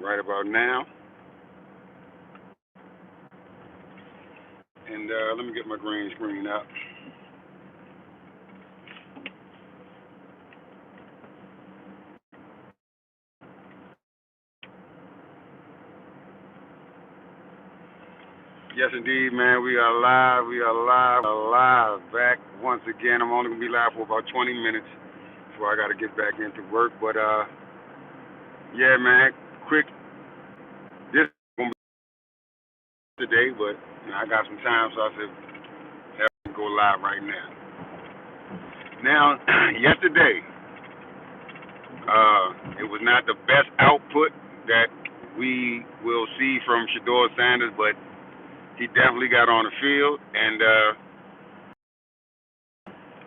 right about now. And let me get my green screen up. Yes, indeed, man. We are live. We are live. We are live. Back once again. I'm only going to be live for about 20 minutes before I got to get back into work. But, yeah, man. Quick. This is going to be today, but I got some time, so I said, have to go live right now. Now, yesterday, it was not the best output that we will see from Shedeur Sanders, but he definitely got on the field. And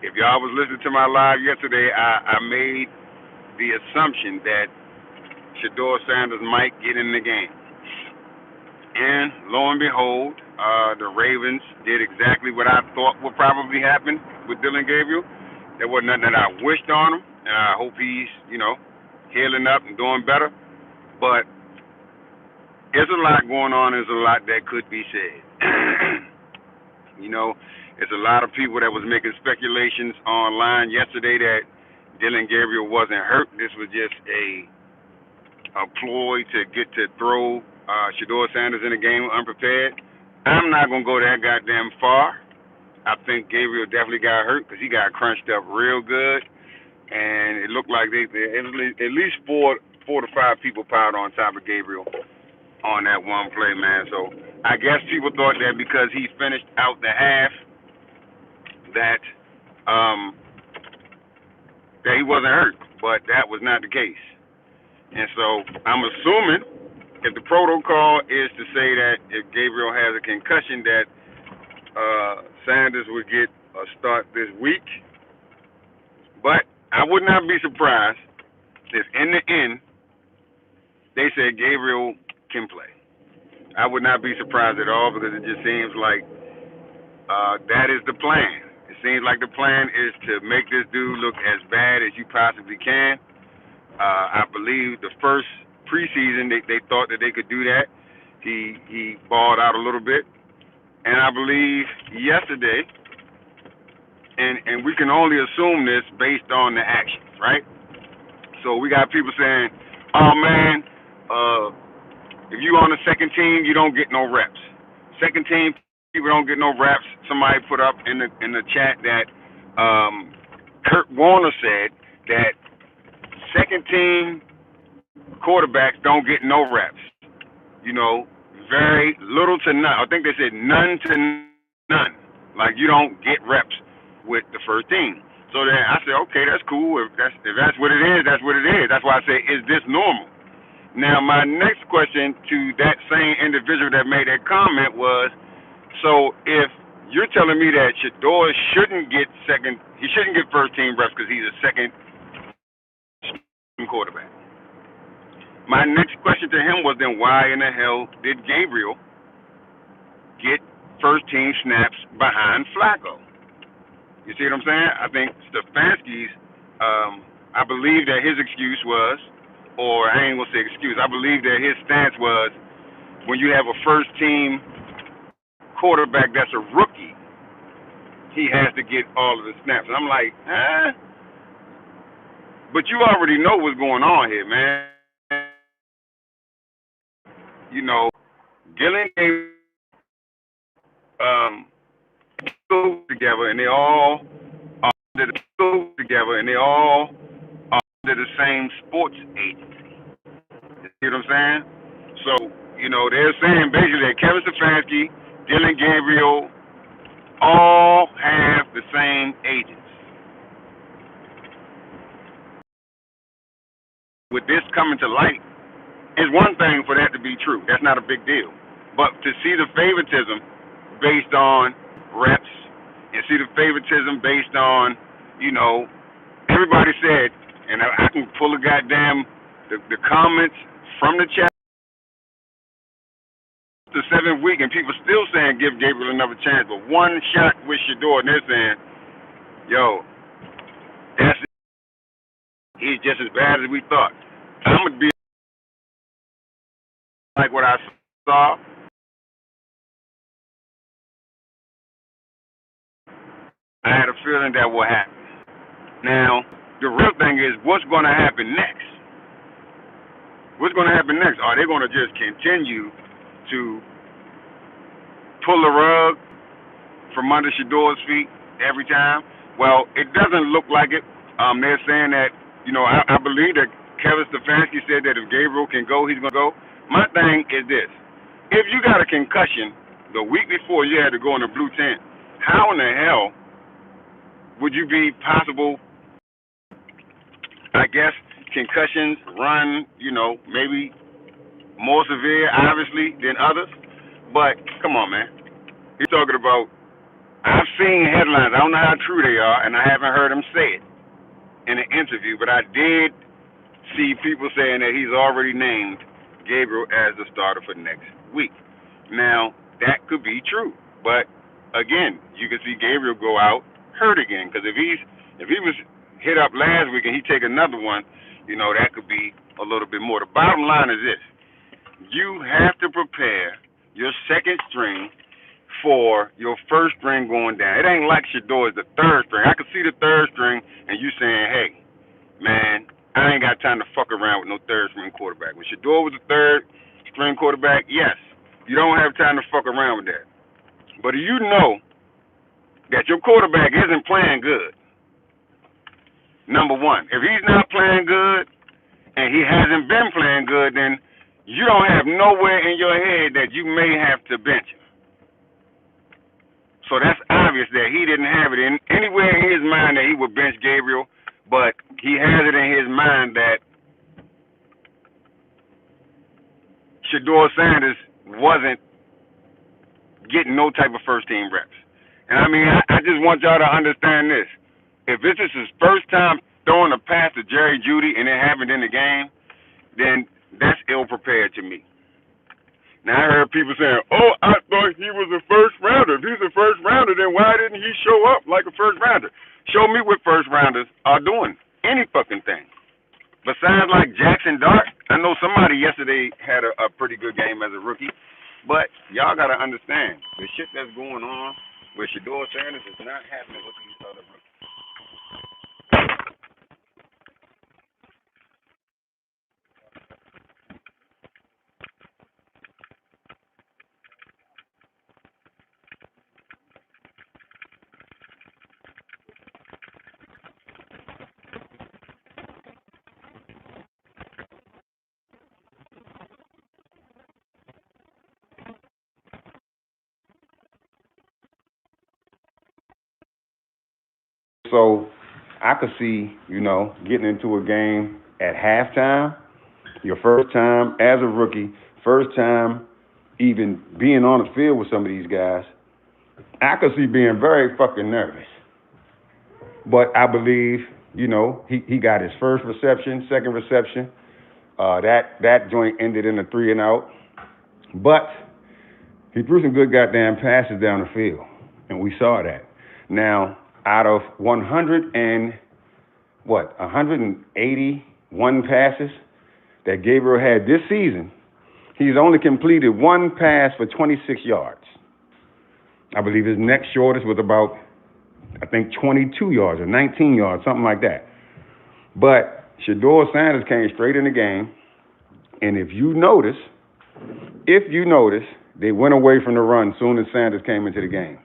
if y'all was listening to my live yesterday, I made the assumption that Shedeur Sanders might get in the game. And lo and behold, the Ravens did exactly what I thought would probably happen with Dillon Gabriel. There wasn't nothing that I wished on him, and I hope he's, healing up and doing better. But there's a lot going on. There's a lot that could be said. There's a lot of people that was making speculations online yesterday that Dillon Gabriel wasn't hurt. This was just a ploy to get to throw Shedeur Sanders in the game unprepared. I'm not going to go that goddamn far. I think Gabriel definitely got hurt because he got crunched up real good. And it looked like they at least four to five people piled on top of Gabriel on that one play, man. So I guess people thought that because he finished out the half that he wasn't hurt, but that was not the case. And so I'm assuming if the protocol is to say that if Gabriel has a concussion that Sanders would get a start this week. But I would not be surprised if in the end they said Gabriel can play. I would not be surprised at all because it just seems like that is the plan. It seems like the plan is to make this dude look as bad as you possibly can. I believe the first preseason they thought that they could do that. He balled out a little bit. And I believe yesterday, and we can only assume this based on the actions, right? So we got people saying, oh, man, if you on the second team, you don't get no reps. Second team people don't get no reps. Somebody put up in the chat that Kurt Warner said that second team quarterbacks don't get no reps. Very little to none. I think they said none to none. Like you don't get reps with the first team. So then I said, okay, that's cool. If that's what it is, that's what it is. That's why I say, is this normal? Now my next question to that same individual that made that comment was, so if you're telling me that Shedeur shouldn't get first team reps because he's a second quarterback. My next question to him was then why in the hell did Gabriel get first team snaps behind Flacco? You see what I'm saying? I think Stefanski's, I believe that his excuse was, or I ain't gonna say excuse, I believe that his stance was when you have a first team quarterback that's a rookie, he has to get all of the snaps. And I'm like, but you already know what's going on here, man. Dillon go together, and they all are under the same sports agency. You see what I'm saying? So, they're saying basically that Kevin Stefanski, Dillon Gabriel, all have the same agents. With this coming to light, it's one thing for that to be true. That's not a big deal. But to see the favoritism based on reps and see the favoritism based on, everybody said, and I can pull the comments from the chat the 7th week, and people still saying give Gabriel another chance, but one shot with Shedeur, and they're saying, yo, he's just as bad as we thought. I'm gonna be like what I saw. I had a feeling that will happen. Now, the real thing is what's going to happen next? What's going to happen next? Are they going to just continue to pull the rug from under Shedeur's feet every time? Well, it doesn't look like it. They're saying that, I believe that Kevin Stefanski said that if Gabriel can go, he's going to go. My thing is this. If you got a concussion the week before you had to go in the blue tent, how in the hell would you be possible, I guess, concussions run, maybe more severe, obviously, than others? But, come on, man. You're talking about, I've seen headlines. I don't know how true they are, and I haven't heard him say it in an interview, but I did see people saying that he's already named Gabriel as the starter for next week. Now, that could be true, but again, you can see Gabriel go out hurt again, because if he was hit up last week and he take another one, that could be a little bit more. The bottom line is this: you have to prepare your second string for your first string going down. It ain't like Shedeur is the third string. I can see the third string and you saying, hey, man, I ain't got time to fuck around with no third string quarterback. When Shedeur was the third string quarterback, yes, you don't have time to fuck around with that. But you know that your quarterback isn't playing good, number one. If he's not playing good and he hasn't been playing good, then you don't have nowhere in your head that you may have to bench him. So that's obvious that he didn't have it anywhere in his mind that he would bench Gabriel, but he has it in his mind that Shedeur Sanders wasn't getting no type of first-team reps. And, I just want y'all to understand this. If this is his first time throwing a pass to Jerry Jeudy and it happened in the game, then that's ill-prepared to me. Now, I heard people saying, oh, I thought he was a first-rounder. If he's a first-rounder, then why didn't he show up like a first-rounder? Show me what first-rounders are doing. Any fucking thing. Besides, like Jackson Dart, I know somebody yesterday had a pretty good game as a rookie, but y'all got to understand, the shit that's going on with Shedeur Sanders is not happening with these other rookies. So I could see, getting into a game at halftime, your first time as a rookie, first time even being on the field with some of these guys. I could see being very fucking nervous. But I believe, he got his first reception, second reception. That joint ended in a 3-and-out. But he threw some good goddamn passes down the field, and we saw that. Now, out of 181 passes that Gabriel had this season, he's only completed one pass for 26 yards. I believe his next shortest was about, 22 yards or 19 yards, something like that. But Shedeur Sanders came straight in the game, and if you notice, they went away from the run as soon as Sanders came into the game.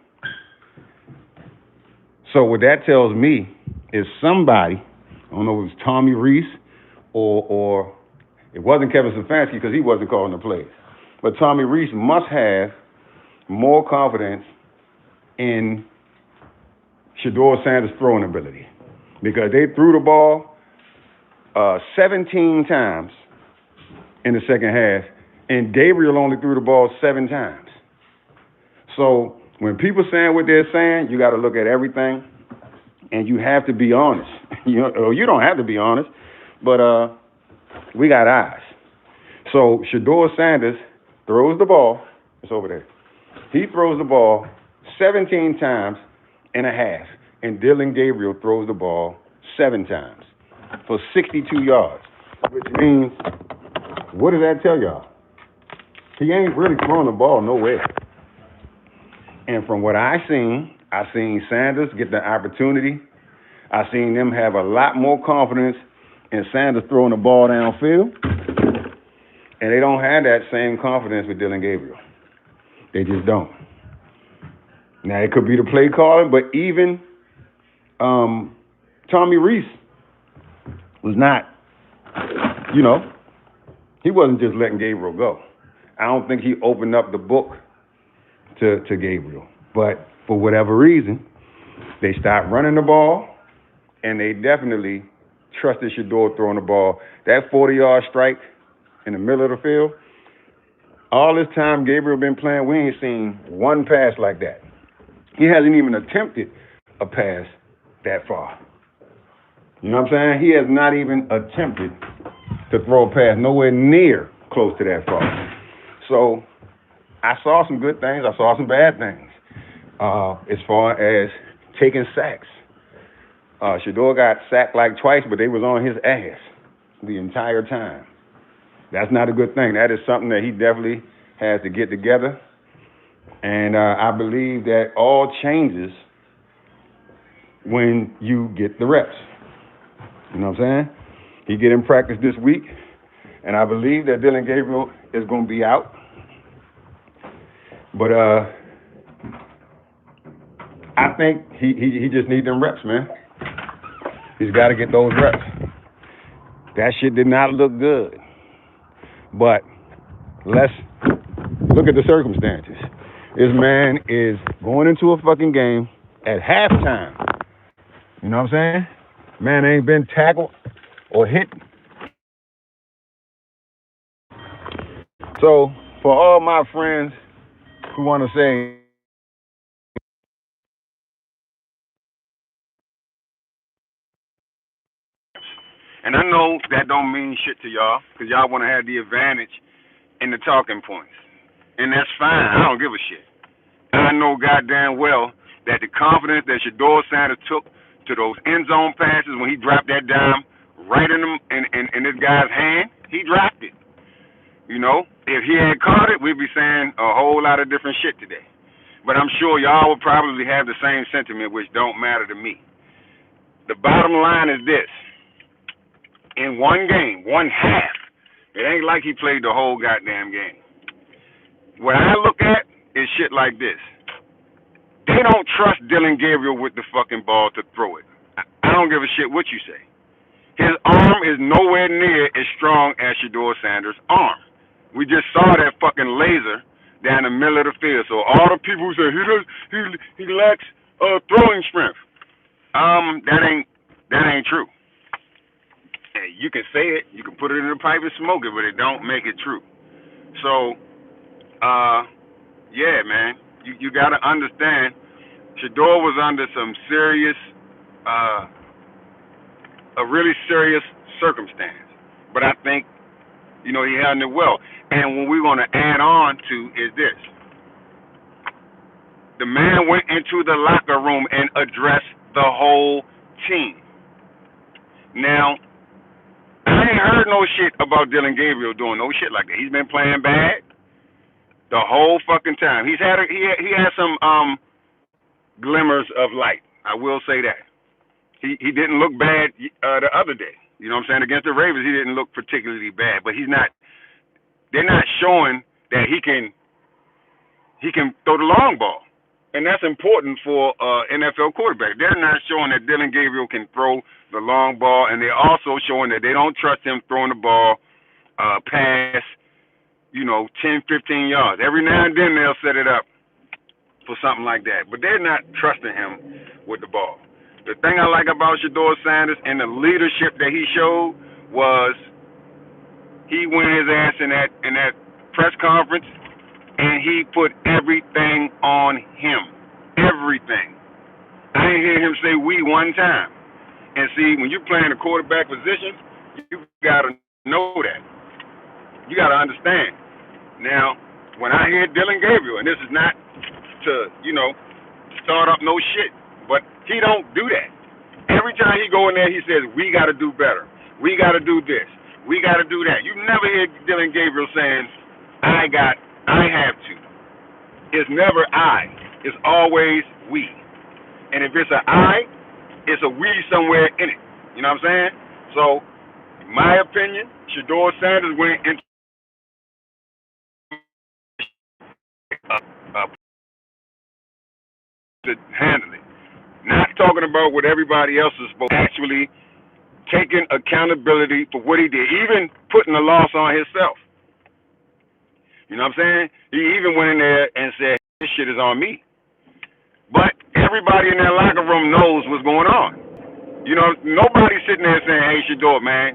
So what that tells me is somebody, I don't know if it was Tommy Rees or it wasn't Kevin Stefanski because he wasn't calling the plays, but Tommy Rees must have more confidence in Shedeur Sanders' throwing ability, because they threw the ball 17 times in the second half, and Gabriel only threw the ball 7 times. So when people saying what they're saying, you got to look at everything, and you have to be honest. You don't have to be honest, but we got eyes. So Shedeur Sanders throws the ball. It's over there. He throws the ball 17 times and a half, and Dillon Gabriel throws the ball 7 times for 62 yards, which means, what does that tell y'all? He ain't really throwing the ball nowhere. And from what I seen Sanders get the opportunity. I seen them have a lot more confidence in Sanders throwing the ball downfield. And they don't have that same confidence with Dillon Gabriel. They just don't. Now, it could be the play calling, but even Tommy Reese was not, he wasn't just letting Gabriel go. I don't think he opened up the book to Gabriel. But for whatever reason, they stopped running the ball, and they definitely trusted Shedeur throwing the ball. That 40-yard strike in the middle of the field, all this time Gabriel been playing, we ain't seen one pass like that. He hasn't even attempted a pass that far. You know what I'm saying? He has not even attempted to throw a pass nowhere near close to that far. So I saw some good things. I saw some bad things. As far as taking sacks. Shedeur got sacked like twice, but they was on his ass the entire time. That's not a good thing. That is something that he definitely has to get together. And I believe that all changes when you get the reps. You know what I'm saying? He get in practice this week, and I believe that Dillon Gabriel is going to be out. But I think he just needs them reps, man. He's got to get those reps. That shit did not look good. But let's look at the circumstances. This man is going into a fucking game at halftime. You know what I'm saying? Man ain't been tackled or hit. So for all my friends who want to say, and I know that don't mean shit to y'all, because y'all want to have the advantage in the talking points. And that's fine. I don't give a shit. I know goddamn well that the confidence that Shedeur Sanders took to those end zone passes when he dropped that dime right in this guy's hand, he dropped it. You know, if he had caught it, we'd be saying a whole lot of different shit today. But I'm sure y'all would probably have the same sentiment, which don't matter to me. The bottom line is this. In one game, one half, it ain't like he played the whole goddamn game. What I look at is shit like this. They don't trust Dillon Gabriel with the fucking ball to throw it. I don't give a shit what you say. His arm is nowhere near as strong as Shedeur Sanders' arm. We just saw that fucking laser down the middle of the field. So all the people who say he lacks throwing strength, that ain't true. Hey, you can say it, you can put it in a pipe and smoke it, but it don't make it true. So, yeah, man, you got to understand, Shedeur was under some serious, a really serious circumstance. But I think, he handled it well. And what we're going to add on to is this. The man went into the locker room and addressed the whole team. Now, I ain't heard no shit about Dillon Gabriel doing no shit like that. He's been playing bad the whole fucking time. He had some glimmers of light. I will say that. He didn't look bad the other day. You know what I'm saying? Against the Ravens, he didn't look particularly bad. But they're not showing that he can throw the long ball. And that's important for NFL quarterback. They're not showing that Dillon Gabriel can throw the long ball, and they're also showing that they don't trust him throwing the ball past, 10, 15 yards. Every now and then they'll set it up for something like that. But they're not trusting him with the ball. The thing I like about Shedeur Sanders and the leadership that he showed was he went his ass in that press conference, and he put everything on him. Everything. I didn't hear him say we one time. And see, when you're playing a quarterback position, you got to know that. You got to understand. Now, when I hear Dillon Gabriel, and this is not to, start up no shit, but he don't do that. Every time he go in there, he says, we got to do better. We got to do this. We got to do that. You never hear Dillon Gabriel saying, I have to. It's never I. It's always we. And if it's an I, it's a we somewhere in it. You know what I'm saying? So, in my opinion, Shedeur Sanders went into to handle it. Not talking about what everybody else is supposed to, actually taking accountability for what he did, even putting the loss on himself. You know what I'm saying? He even went in there and said, this shit is on me. But everybody in that locker room knows what's going on. You know, nobody's sitting there saying, hey, Shedeur, man,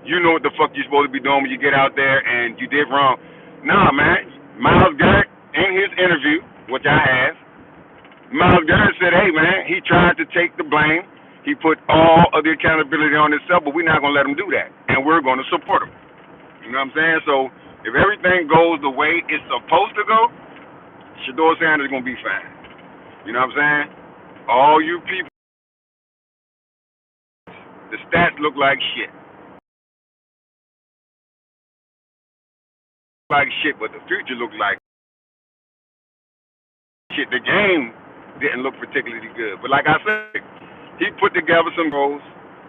you know what the fuck you're supposed to be doing when you get out there and you did wrong. Nah, man. Myles Garrett, in his interview, which I have, Myles Garrett said, hey, man, he tried to take the blame. He put all of the accountability on himself, but we're not going to let him do that. And we're going to support him. You know what I'm saying? So if everything goes the way it's supposed to go, Shedeur Sanders is going to be fine. You know what I'm saying? All you people, the stats look like shit. Like shit, but the future looked like shit. The game didn't look particularly good. But like I said, he put together some goals,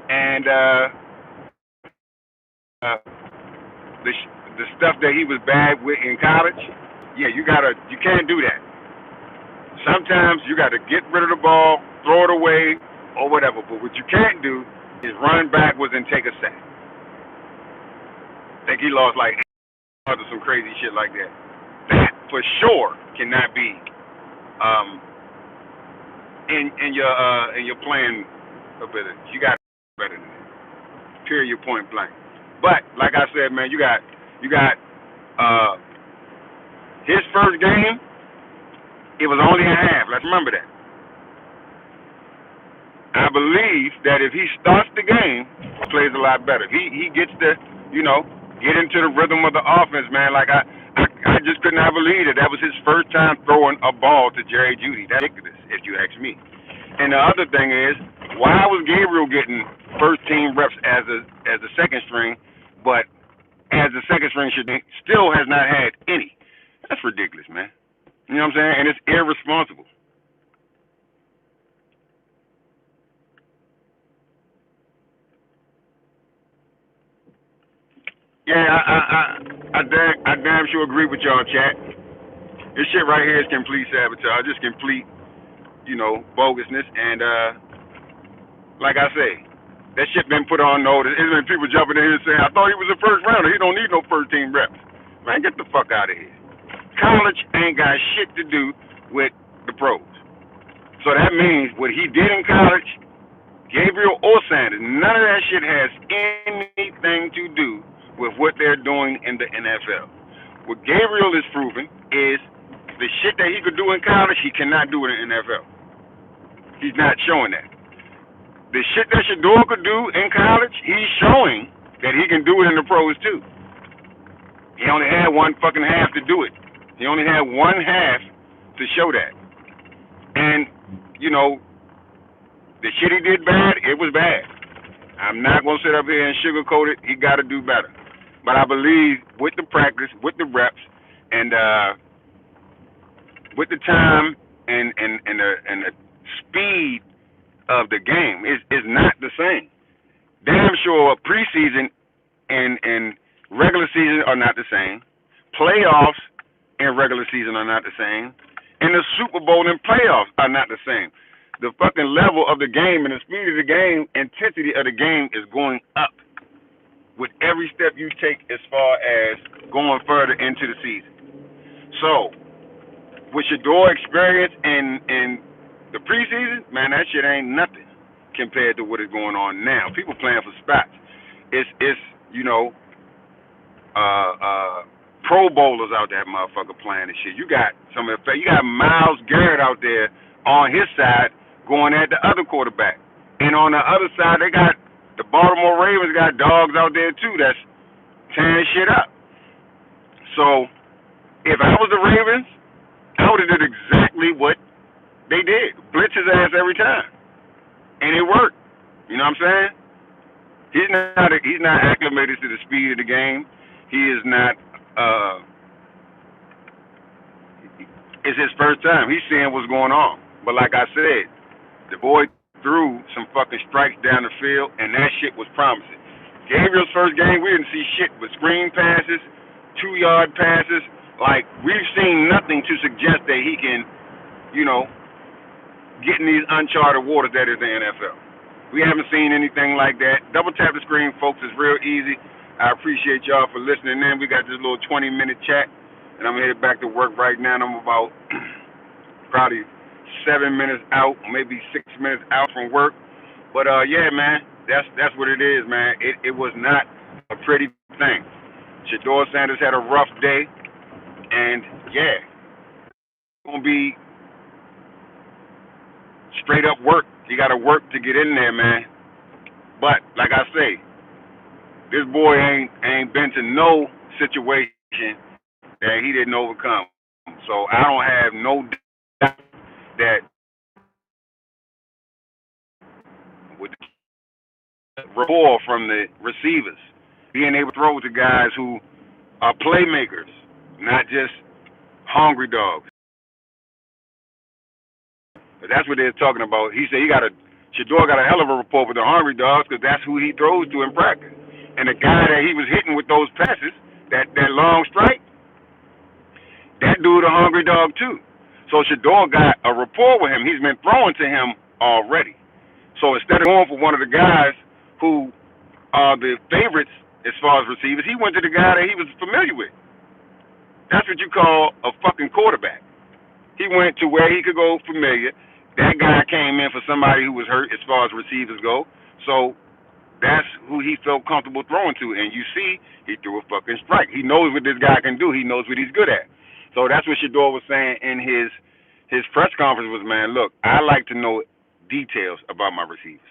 and the stuff that he was bad with in college, yeah, you can't do that. Sometimes you got to get rid of the ball, throw it away, or whatever. But what you can't do is run backwards and take a sack. I think he lost like 8 or some crazy shit like that. That for sure cannot be in your playing ability. You got better than that. Period. Point blank. But like I said, man, you got his first game. It was only a half. Let's remember that. I believe that if he starts the game, he plays a lot better. He gets to, get into the rhythm of the offense, man. Like I just could not believe that was his first time throwing a ball to Jerry Jeudy. That's ridiculous, if you ask me. And the other thing is, why was Gabriel getting first team reps as a second string, but as a second string still has not had any? That's ridiculous, man. You know what I'm saying? And it's irresponsible. Yeah, I damn sure agree with y'all, chat. This shit right here is complete sabotage. Just complete, bogusness. And like I say, that shit been put on notice. There's been people jumping in here and saying, I thought he was a first rounder. He don't need no first team reps. Man, get the fuck out of here. College ain't got shit to do with the pros. So that means what he did in college, Gabriel or Sanders, none of that shit has anything to do with what they're doing in the NFL. What Gabriel is proving is the shit that he could do in college, he cannot do in the NFL. He's not showing that. The shit that Shedeur could do in college, he's showing that he can do it in the pros too. He only had one fucking half to do it. He only had one half to show that. And, the shit he did bad, it was bad. I'm not going to sit up here and sugarcoat it. He got to do better. But I believe with the practice, with the reps, and with the time and the speed of the game is not the same. Damn sure preseason and regular season are not the same. Playoffs and regular season are not the same. And the Super Bowl and playoffs are not the same. The fucking level of the game and the speed of the game, intensity of the game is going up with every step you take as far as going further into the season. So, with Shedeur experience in the preseason, man, that shit ain't nothing compared to what is going on now. People playing for spots. It's Pro Bowlers out there, motherfucker, playing this shit. You got Myles Garrett out there on his side going at the other quarterback. And on the other side, they got the Baltimore Ravens got dogs out there too that's tearing shit up. So if I was the Ravens, I would have did exactly what they did. Blitz his ass every time. And it worked. You know what I'm saying? He's not acclimated to the speed of the game. He is not It's his first time. He's seeing what's going on. But like I said, the boy threw some fucking strikes down the field, and that shit was promising. Gabriel's first game, we didn't see shit but screen passes, 2-yard passes. Like, we've seen nothing to suggest that he can, you know, get in these uncharted waters that is the NFL. We haven't seen anything like that. Double tap the screen, folks. It's real easy. I appreciate y'all for listening in. We got this little 20-minute chat, and I'm headed back to work right now. And I'm about probably 7 minutes out, maybe 6 minutes out from work. But yeah, man, that's what it is, man. It was not a pretty thing. Shedeur Sanders had a rough day, and yeah, it's gonna be straight up work. You gotta work to get in there, man. But like I say, this boy ain't been to no situation that he didn't overcome. So I don't have no doubt that with the rapport from the receivers, being able to throw to guys who are playmakers, not just hungry dogs. But that's what they're talking about. He said Shedeur got a hell of a rapport with the hungry dogs because that's who he throws to in practice. And the guy that he was hitting with those passes, that long strike, that dude a hungry dog too. So Shedeur got a rapport with him. He's been throwing to him already. So instead of going for one of the guys who are the favorites as far as receivers, he went to the guy that he was familiar with. That's what you call a fucking quarterback. He went to where he could go familiar. That guy came in for somebody who was hurt as far as receivers go. So that's who he felt comfortable throwing to. And you see, he threw a fucking strike. He knows what this guy can do. He knows what he's good at. So that's what Shedeur was saying in his press conference was, man, look, I like to know details about my receivers.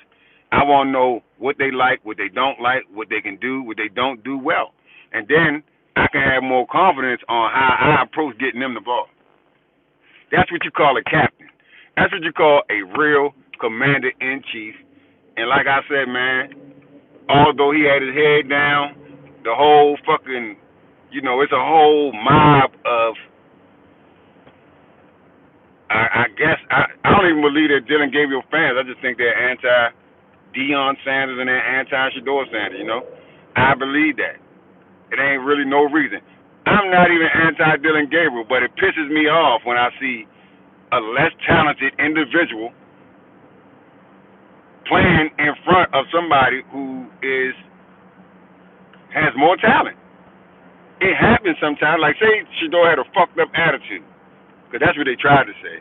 I want to know what they like, what they don't like, what they can do, what they don't do well. And then I can have more confidence on how I approach getting them the ball. That's what you call a captain. That's what you call a real commander-in-chief. And like I said, man, although he had his head down, the whole fucking, it's a whole mob of, I guess, I don't even believe they're Dylan Gabriel fans. I just think they're anti-Deion Sanders and they're anti-Shedeur Sanders, I believe that. It ain't really no reason. I'm not even anti-Dylan Gabriel, but it pisses me off when I see a less talented individual playing in front of somebody who has more talent. It happens sometimes. Like, say Shedeur had a fucked up attitude, because that's what they tried to say.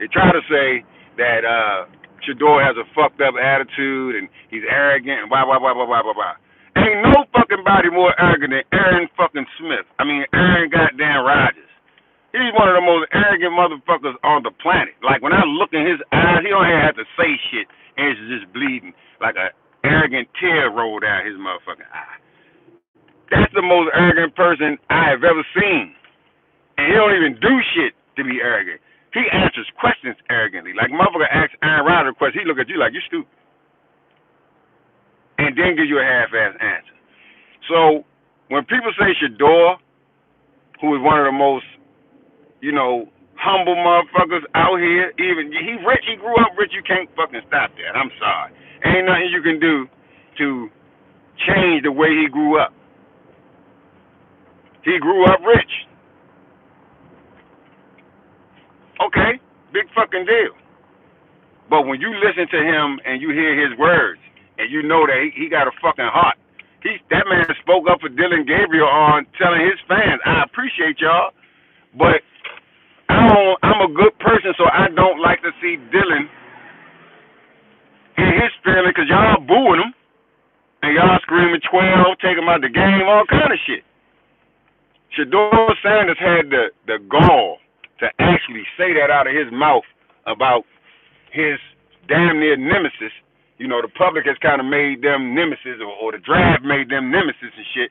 They tried to say that Shedeur has a fucked up attitude and he's arrogant and blah, blah, blah, blah, blah, blah, blah. Ain't no fucking body more arrogant than Aaron fucking Smith. Aaron goddamn Rodgers. He's one of the most arrogant motherfuckers on the planet. Like, when I look in his eyes, he don't even have to say shit, and it's just bleeding like an arrogant tear rolled down his motherfucking eye. That's the most arrogant person I have ever seen. And he don't even do shit to be arrogant. He answers questions arrogantly. Like, motherfucker asks Aaron Rodgers a question, he look at you like, you stupid. And then give you a half-ass answer. So, when people say Shedeur, who is one of the most humble motherfuckers out here. Even he rich, he grew up rich. You can't fucking stop that. I'm sorry. Ain't nothing you can do to change the way he grew up. He grew up rich. Okay, big fucking deal. But when you listen to him and you hear his words and you know that he got a fucking heart, that man spoke up for Dylan Gabriel on telling his fans, I appreciate y'all, but I'm a good person, so I don't like to see Dylan and his family, because y'all booing him and y'all screaming 12, take him out the game, all kind of shit. Shedeur Sanders had the gall to actually say that out of his mouth about his damn near nemesis. The public has kind of made them nemesis, or the draft made them nemesis and shit.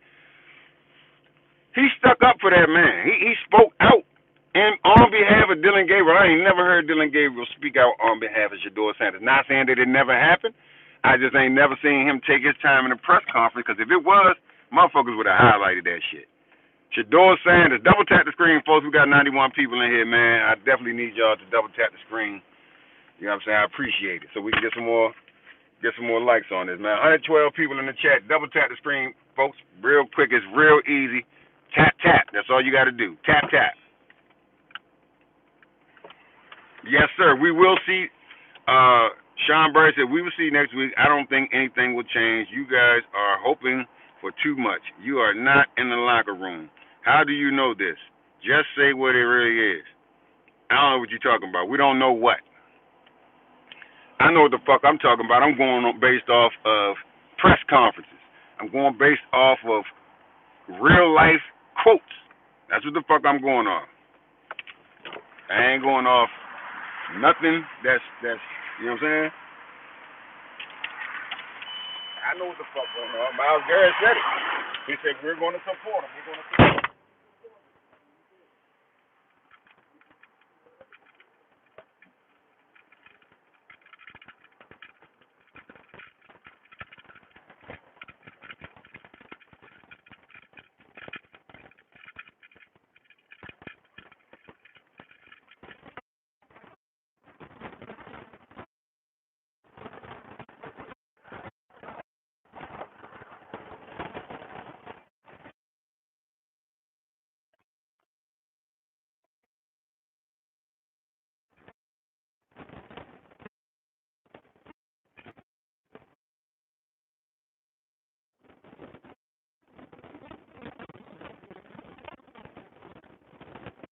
He stuck up for that man. He spoke out. And on behalf of Dylan Gabriel, I ain't never heard Dylan Gabriel speak out on behalf of Shedeur Sanders. Not saying that it never happened. I just ain't never seen him take his time in a press conference, because if it was, motherfuckers would have highlighted that shit. Shedeur Sanders. Double tap the screen, folks. We got 91 people in here, man. I definitely need y'all to double tap the screen. You know what I'm saying? I appreciate it. So we can get some more likes on this, man. 112 people in the chat. Double tap the screen, folks. Real quick. It's real easy. Tap, tap. That's all you got to do. Tap, tap. Yes, sir. We will see. Sean Bird said we will see next week. I don't think anything will change. You guys are hoping for too much. You are not in the locker room. How do you know this? Just say what it really is. I don't know what you're talking about. We don't know what. I know what the fuck I'm talking about. I'm going on based off of press conferences. I'm going based off of real life quotes. That's what the fuck I'm going off. I ain't going off nothing that's you know what I'm saying? I know what the fuck going on. Miles Garrett said it. He said we're going to support him. We're going to support him.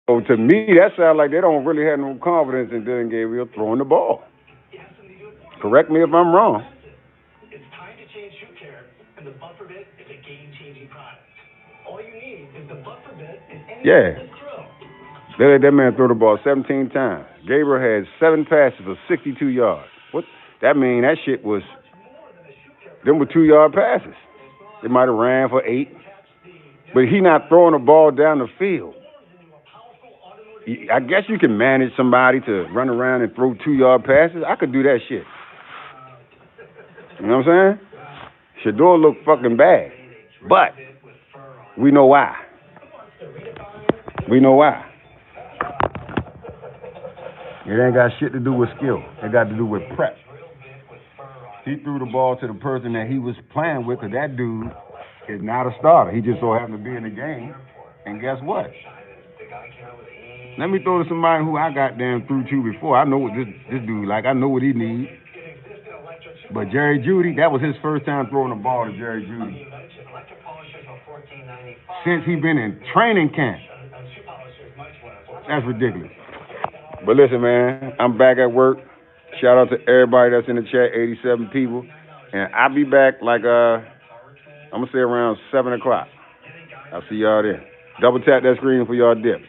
So to me, that sounds like they don't really have no confidence in Dylan Gabriel throwing the ball. Correct me if I'm wrong. It's time to change shoe care, and the buffer bit is a game-changing product. All you need is the buffer bit and any throw. They let that man throw the ball 17 times. Gabriel had 7 passes for 62 yards. What that mean? That shit was them were 2-yard passes. They might have ran for 8, but he not throwing the ball down the field. I guess you can manage somebody to run around and throw 2-yard passes. I could do that shit. You know what I'm saying? Shedeur looked fucking bad, but we know why. We know why. It ain't got shit to do with skill. It got to do with prep. He threw the ball to the person that he was playing with, because that dude is not a starter. He just so happened to be in the game. And guess what? Let me throw to somebody who I got damn through to before. I know what this dude like. I know what he needs. But Jerry Jeudy, that was his first time throwing the ball to Jerry Jeudy since he been in training camp. That's ridiculous. But listen, man, I'm back at work. Shout out to everybody that's in the chat, 87 people. And I'll be back like, I'm going to say around 7 o'clock. I'll see y'all there. Double tap that screen for y'all dip.